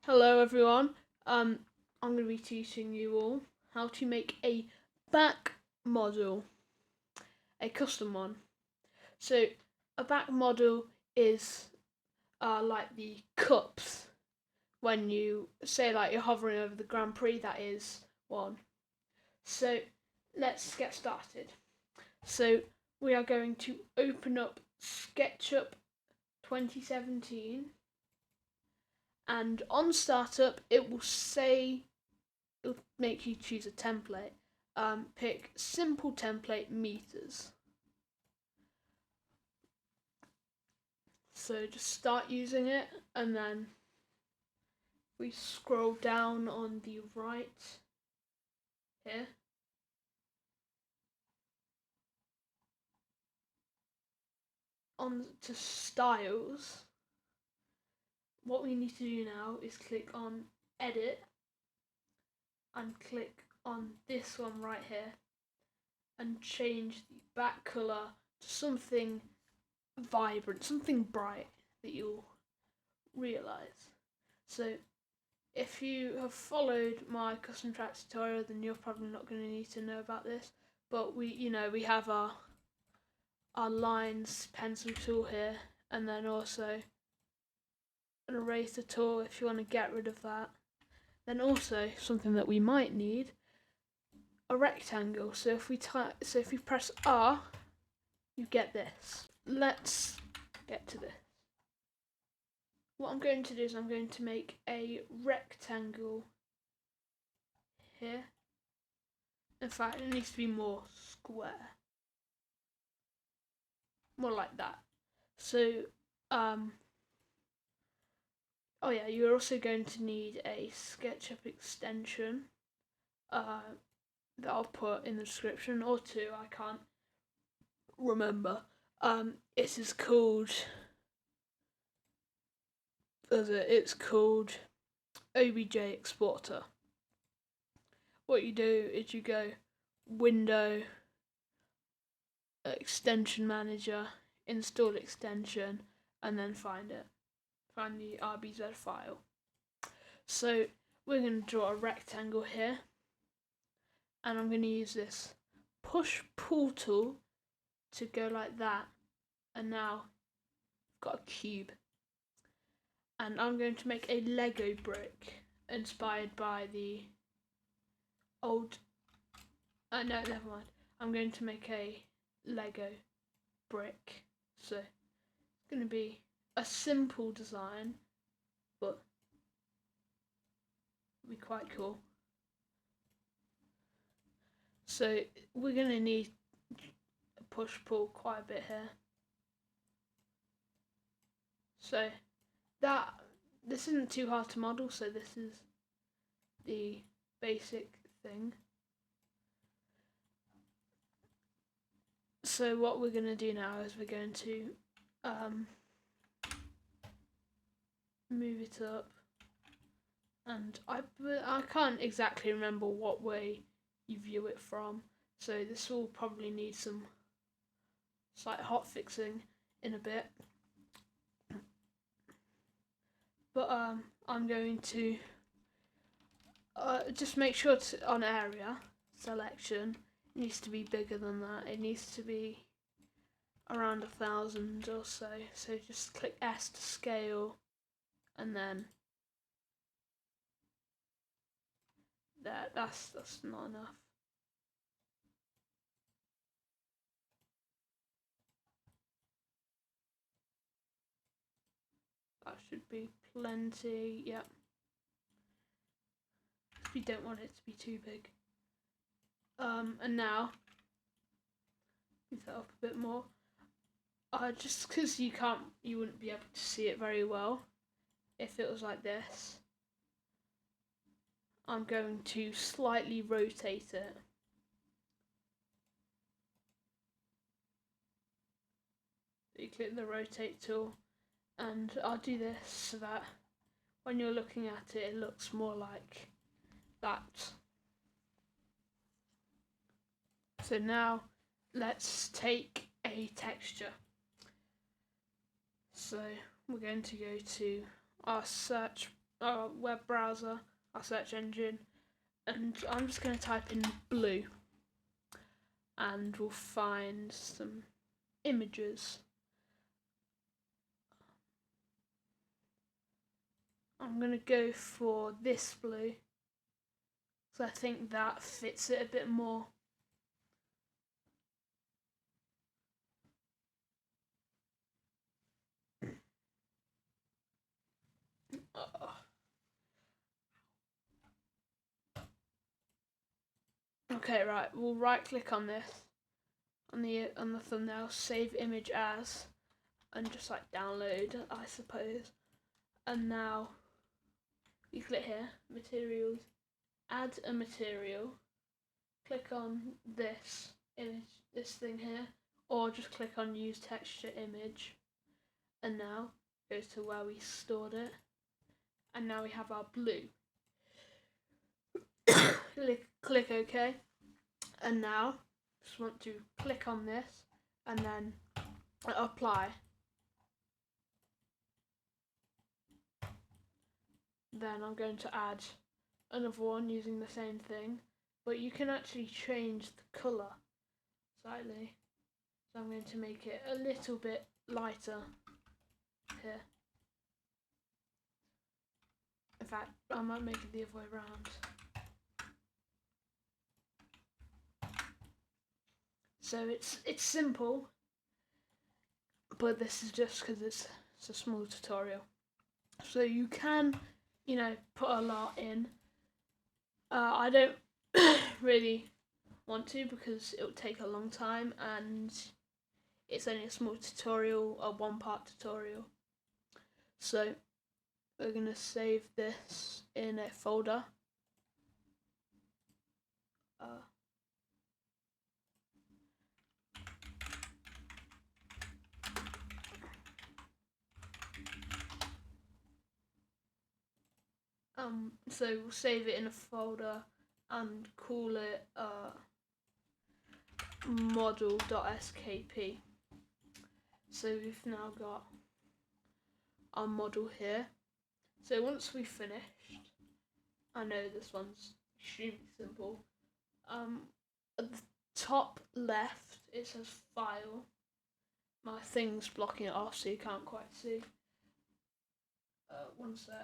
Hello everyone. I'm going to be teaching you all how to make a back model, a custom one. So a back model is like the cups when you say like you're hovering over the Grand Prix. That is one. So let's get started. So we are going to open up SketchUp 2017. And on startup, it will make you choose a template. Pick simple template meters. So just start using it, and then we scroll down on the right here. On to styles. What we need to do now is click on edit and click on this one right here and change the back colour to something vibrant, something bright that you'll realise. So if you have followed my custom track tutorial, then you're probably not going to need to know about this, but we have our lines pencil tool here, and then also an eraser tool if you want to get rid of that. Then also something that we might need, a rectangle. So if we press R, you get this. Let's get to this. What I'm going to do is I'm going to make a rectangle here. In fact, it needs to be more square. More like that. So, oh yeah, you're also going to need a SketchUp extension that I'll put in the description, or two, I can't remember. It is called, it's called OBJ Exporter. What you do is you go Window, Extension Manager, Install Extension, and then find the RBZ file. So we're going to draw a rectangle here, and I'm going to use this push-pull tool to go like that, and now I've got a cube. And I'm going to make a Lego brick inspired by the old, no, never mind. I'm going to make a Lego brick. So it's going to be a simple design, but it'll be quite cool. So we're going to need a push-pull quite a bit here. So this isn't too hard to model, so this is the basic thing. So what we're going to do now is we're going to move it up, and I can't exactly remember what way you view it from, so this will probably need some slight hot fixing in a bit. But I'm going to just make sure on area selection, it needs to be bigger than that. It needs to be around 1,000 or so. So just click S to scale, and then there. That's not enough. That should be plenty. Yep. We don't want it to be too big. And now move that up a bit more. Just because you wouldn't be able to see it very well if it was like this. I'm going to slightly rotate it. You click the rotate tool, and I'll do this so that when you're looking at it, it looks more like that. So now let's take a texture. So we're going to go to our search our web browser, our search engine, and I'm just going to type in blue, and we'll find some images. I'm going to go for this blue, because I think that fits it a bit more. Okay, right, we'll right click on this, on the thumbnail, save image as, and just like download, I suppose. And now you click here, materials, add a material, click on this image, this thing here, or just click on use texture image, and now goes to where we stored it, and now we have our blue. click OK, and now just want to click on this and then apply. Then I'm going to add another one using the same thing, but you can actually change the colour slightly. So I'm going to make it a little bit lighter here. In fact, I might make it the other way around. So it's simple, but this is just because it's a small tutorial. So you can, put a lot in. I don't really want to because it would take a long time and it's only a small tutorial, a one-part tutorial. So we're going to save this in a folder. So we'll save it in a folder and call it model.skp. So we've now got our model here. So once we've finished, I know this one's extremely simple. At the top left it says file. My thing's blocking it off so you can't quite see. One sec.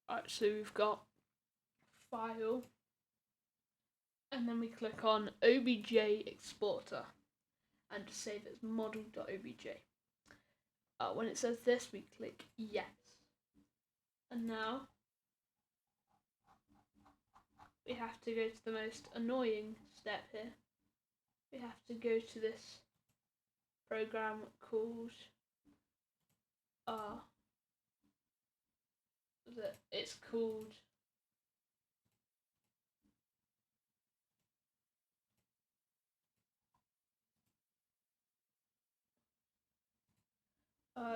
Alright, so we've got file, and then we click on obj exporter and just save it as model.obj. When it says this, we click yes. And now we have to go to the most annoying step here. We have to go to this program called it's called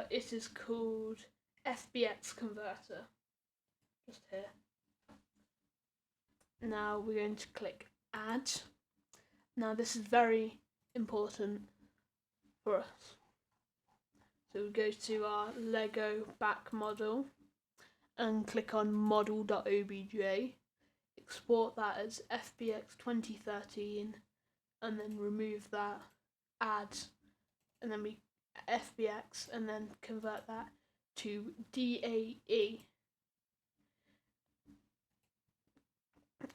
it is called FBX converter, just here. Now we're going to click add. Now this is very important for us. So we go to our Lego back model and click on model.obj, export that as FBX 2013, and then remove that, add, and then we FBX, and then convert that to DAE.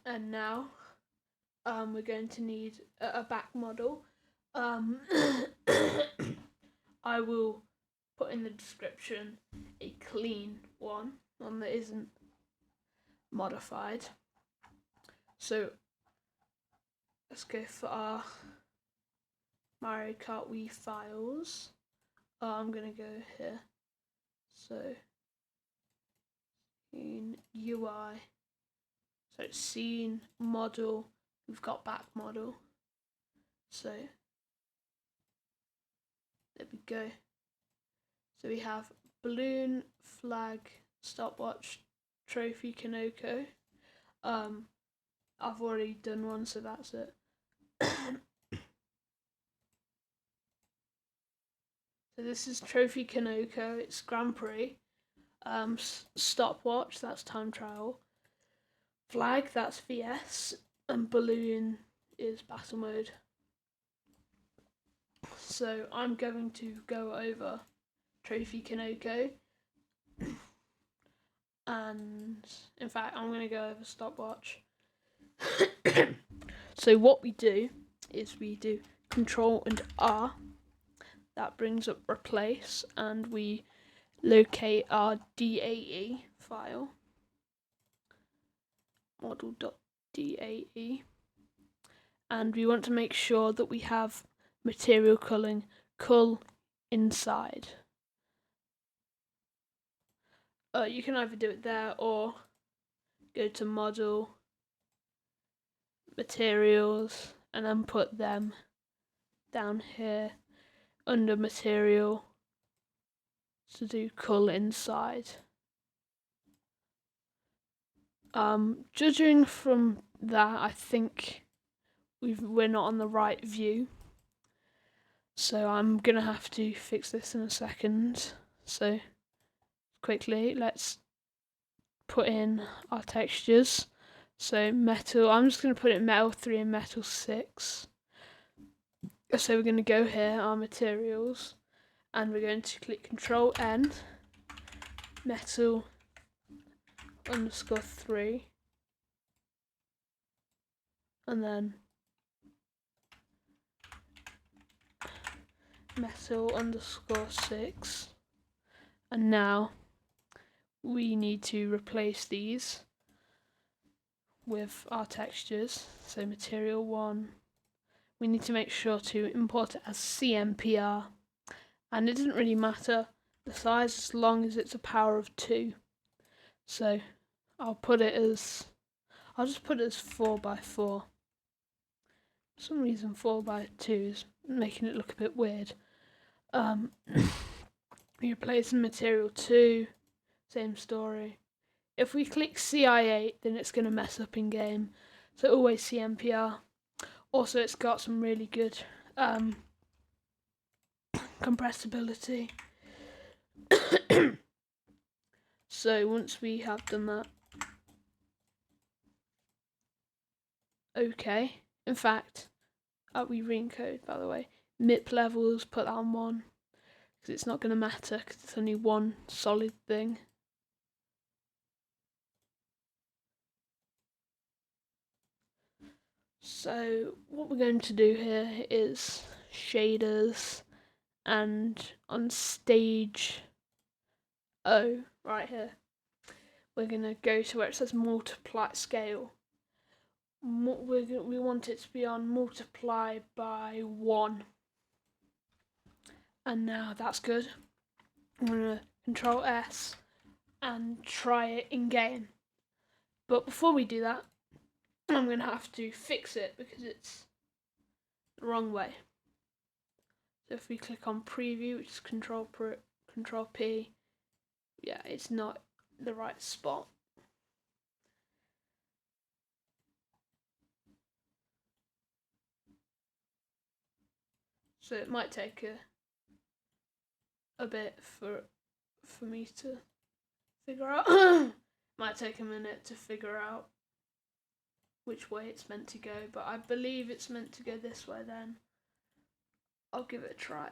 And now we're going to need a back model. I will put in the description a clean one that isn't modified. So let's go for our Mario Kart Wii files. I'm gonna go here. So in UI, so it's scene, model, we've got back model. So there we go. So we have balloon, flag, stopwatch, trophy, Kanoko. I've already done one, so that's it. So this is Trophy Kanoko, it's Grand Prix. Stopwatch, that's time trial. Flag, that's VS. And balloon is battle mode. So I'm going to go over Trophy Kanoko. And in fact, I'm going to go over stopwatch. So what we do is we do Control and R. That brings up replace, and we locate our DAE file, model.dae, and we want to make sure that we have material culling cull inside. You can either do it there or go to model, materials, and then put them down here under material to do cull inside. Judging from that, I think we're not on the right view. So I'm gonna have to fix this in a second. So quickly, let's put in our textures. So metal, I'm just gonna put it metal 3 and metal 6. So we're gonna go here, our materials, and we're going to click Control N, metal underscore 3, and then metal underscore 6, and now we need to replace these with our textures. So material 1, we need to make sure to import it as CMPR, and it doesn't really matter the size as long as it's a power of 2. So I'll just put it as 4x4. For some reason 4x2 is making it look a bit weird. We replace material 2, same story. If we click CI8, then it's going to mess up in game, so always CMPR. Also, it's got some really good compressibility. So once we have done that, okay. In fact, we re-encode, by the way. MIP levels, put that on 1, because it's not going to matter, because it's only one solid thing. So what we're going to do here is shaders, and on stage O, right here, we're going to go to where it says multiply scale. We want it to be on multiply by 1. And now that's good. I'm going to Control S and try it in game. But before we do that, I'm going to have to fix it because it's the wrong way. So if we click on preview, which is Control P, yeah, it's not the right spot. So it might take a bit for me to figure out. Might take a minute to figure out which way it's meant to go, but I believe it's meant to go this way then. I'll give it a try.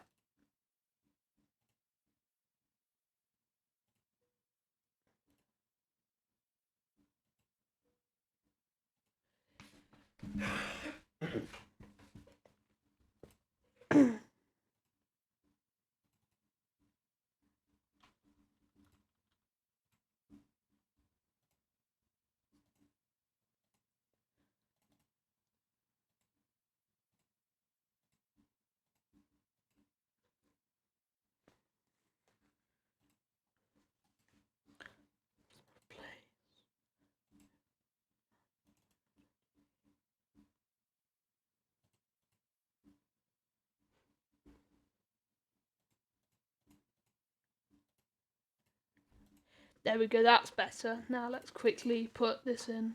There we go, that's better. Now let's quickly put this in.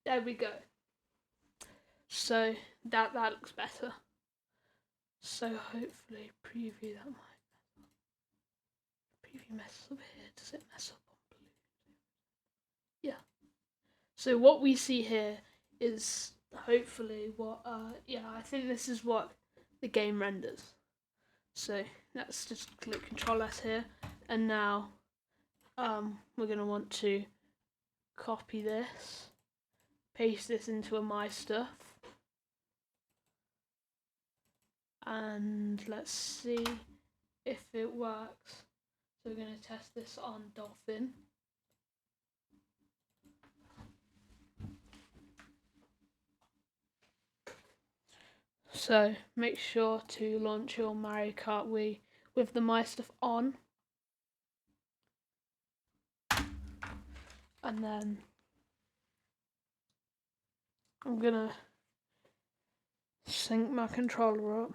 There we go. So that looks better. So hopefully preview that might. Preview messes up here. Does it mess up on blue? Yeah. So what we see here is hopefully what. Yeah, I think this is what the game renders. So let's just click Control S here, and now we're gonna want to copy this, paste this into a My Stuff, and let's see if it works. So we're going to test this on Dolphin. So make sure to launch your Mario Kart Wii with the My Stuff on. And then I'm going to sync my controller up.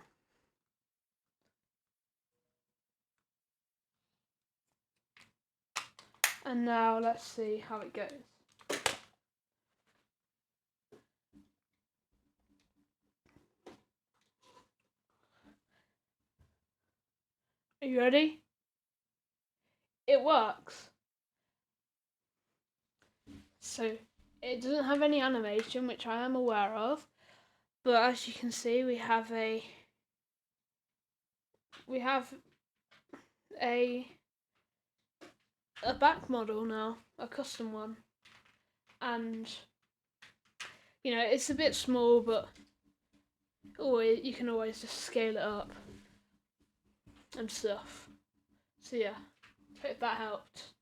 And now let's see how it goes. Are you ready? It works. So it doesn't have any animation, which I am aware of, but as you can see, we have a back model now, a custom one, and you know it's a bit small, but you can always just scale it up and stuff. So yeah, hope that helped.